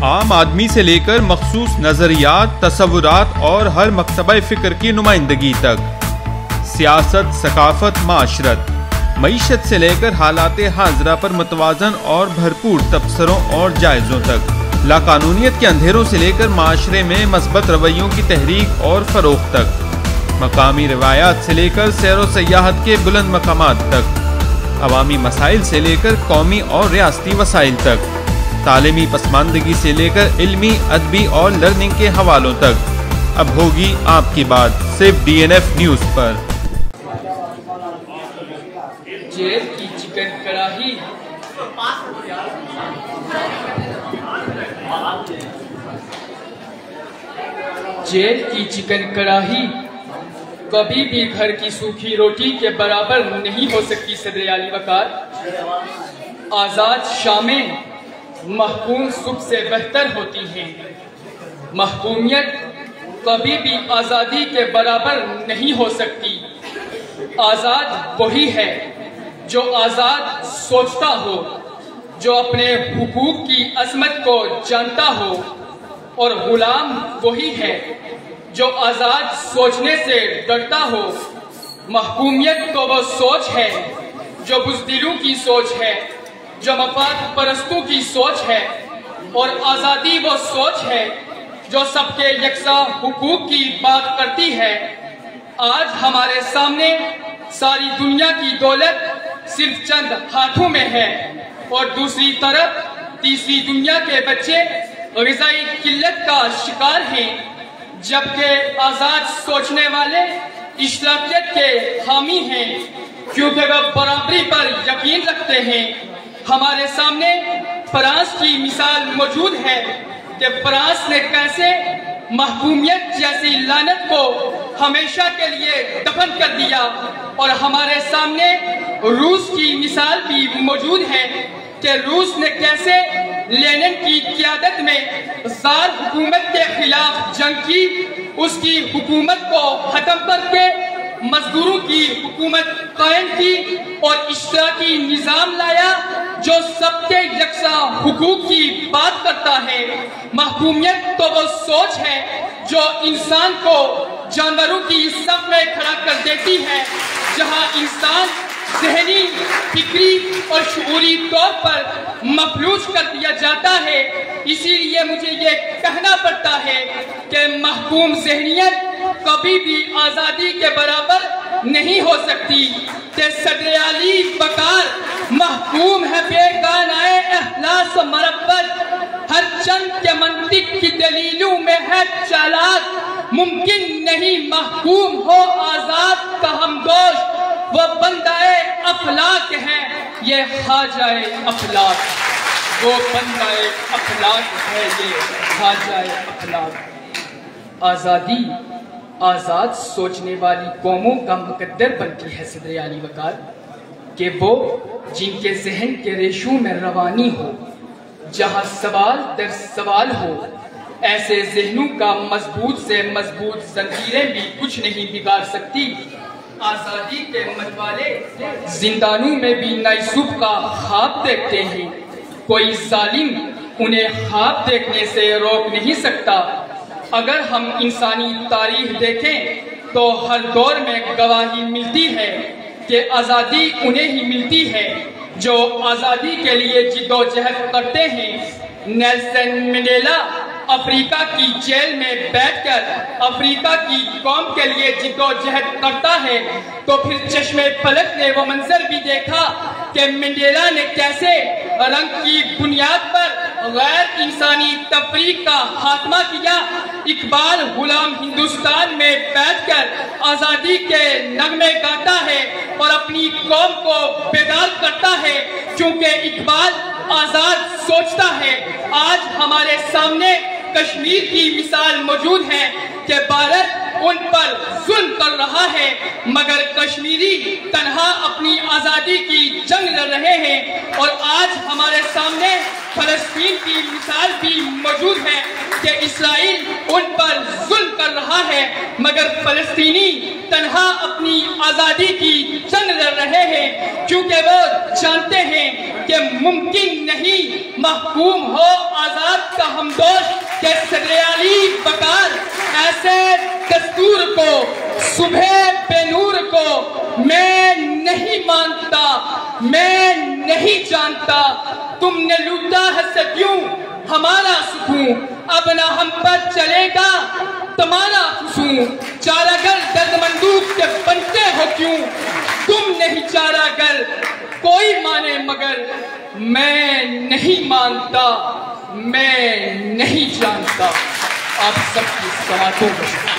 आम आदमी से लेकर मखसूस नजरियात, तसव्वुरात और हर मकतबा फ़िक्र की नुमाइंदगी तक, सियासत, सकाफत, माशरत, मईशत से लेकर हालात हाजरा पर मुतवाज़न और भरपूर तबसरों और जायज़ों तक, लाकानूनियत के अंधेरों से लेकर माशरे में मस्बत रवैयों की तहरीक और फ़रोग़ तक, मकामी रिवायात से लेकर सैर व सयाहत के बुलंद मकामात तक, अवामी मसाइल से लेकर कौमी और रियासती वसाइल तक, तालीमी पसमानदगी से लेकर इल्मी, अदबी और लर्निंग के हवालों तक। अब होगी आपकी बात सिर्फ DNF न्यूज़ पर। जेल की चिकन कढ़ाई, जेल की चिकन कढ़ाई कभी भी घर की सूखी रोटी के बराबर नहीं हो सकती। सदर आली वकार, आजाद शामें महकूम सुख से बेहतर होती हैं। महकूमियत कभी भी आज़ादी के बराबर नहीं हो सकती। आज़ाद वही है जो आज़ाद सोचता हो, जो अपने हुकूक की अजमत को जानता हो, और गुलाम वही है जो आज़ाद सोचने से डरता हो। महकूमियत तो वो सोच है जो बुज़दिलों की सोच है, जो मफाद परस्तों की सोच है, और आज़ादी वो सोच है जो सबके यकसा हुकूक की बात करती है। आज हमारे सामने सारी दुनिया की दौलत सिर्फ चंद हाथों में है, और दूसरी तरफ तीसरी दुनिया के बच्चे ग़िज़ाई किल्लत का शिकार हैं, जबकि आज़ाद सोचने वाले इस्लामियत के हामी हैं, क्योंकि वह बराबरी पर यकीन रखते हैं। हमारे सामने फ्रांस की मिसाल मौजूद है कि फ्रांस ने कैसे महकूमियत जैसी लानत को हमेशा के लिए दफन कर दिया, और हमारे सामने रूस की मिसाल भी मौजूद है कि रूस ने कैसे लेनिन की क़यादत में ज़ार हुकूमत के खिलाफ जंग की, उसकी हुकूमत को खत्म करके मजदूरों की हुकूमत कायम की, और इश्तराकी निज़ाम लाया जो सबके यकसा हुकूक की बात करता है। महकूमियत तो वो सोच है जो इंसान को जानवरों की सफ में खड़ा कर देती है, जहाँ इंसान ज़हनी, फिक्री और शऊरी तौर पर मफलूज कर दिया जाता है। इसीलिए मुझे ये कहना पड़ता है कि महकूम ज़हनियत कभी भी आज़ादी के बराबर नहीं हो सकती। कि सदर आली वकार महकूम है बेगानाए एहलास व मरब्बत, हर चंद के मंतिक की दलीलों में है चालाक। मुमकिन नहीं महकूम हो आज़ाद का हमदोश, वो बंदाए अफलाक है ये खाजाए अफलाक, वो बंदाए अफलाक है ये खाजाए अफलाक। आज़ादी आज़ाद सोचने वाली कौमों का मुकद्दर बनती है सदर आली वकार, कि वो जिनके जहन के रेशों में रवानी हो, जहाँ सवाल दर सवाल हो, ऐसे जहनों का मजबूत से मजबूत जंजीरें भी कुछ नहीं बिगाड़ सकती। आज़ादी के मतवाले जिंदानों में भी नईसूब का ख्वाब देखते हैं, कोई जालिम उन्हें ख्वाब देखने से रोक नहीं सकता। अगर हम इंसानी तारीख देखें तो हर दौर में गवाही मिलती है कि आज़ादी उन्हें ही मिलती है जो आज़ादी के लिए जिद्दोजहद करते हैं। नेल्सन मंडेला अफ्रीका की जेल में बैठकर अफ्रीका की कौम के लिए जिद्दोजहद करता है, तो फिर चश्मे फलक ने वो मंजर भी देखा कि मंडेला ने कैसे रंग की बुनियाद पर गैर इंसानी तफरीक का खात्मा किया। इकबाल गुलाम हिंदुस्तान में बैठकर आज़ादी के नगमे गाता है और अपनी कौम को बेदार करता है, क्योंकि इकबाल आज़ाद सोचता है। आज हमारे सामने कश्मीर की मिसाल मौजूद है कि भारत उन पर जुल्म कर रहा है, मगर कश्मीरी तन्हा अपनी आज़ादी की जंग लड़ रहे हैं। और आज हमारे सामने फलस्तीन की मिसाल भी मौजूद है कि इसराइल उन पर जुल्म कर रहा है, मगर फलस्तीनी तन्हा अपनी आज़ादी की जंग लड़ रहे हैं, क्योंकि वो जानते हैं कि मुमकिन नहीं महकूम हो आज़ाद का हमदोश के सदरेआली बकार, ऐसे दस्तूर को, सुबह बेनूर को मैं नहीं मानता, मैं नहीं जानता। तुमने लूटा है सदियों हमारा सुकून, अब ना हम पर चलेगा तुम्हारा फुसूं। चारागर दर्द मंदूक के बनते हो क्यों, तुम नहीं चारागर कोई माने मगर मैं नहीं मानता, मैं नहीं जानता। आप सबकी समातों को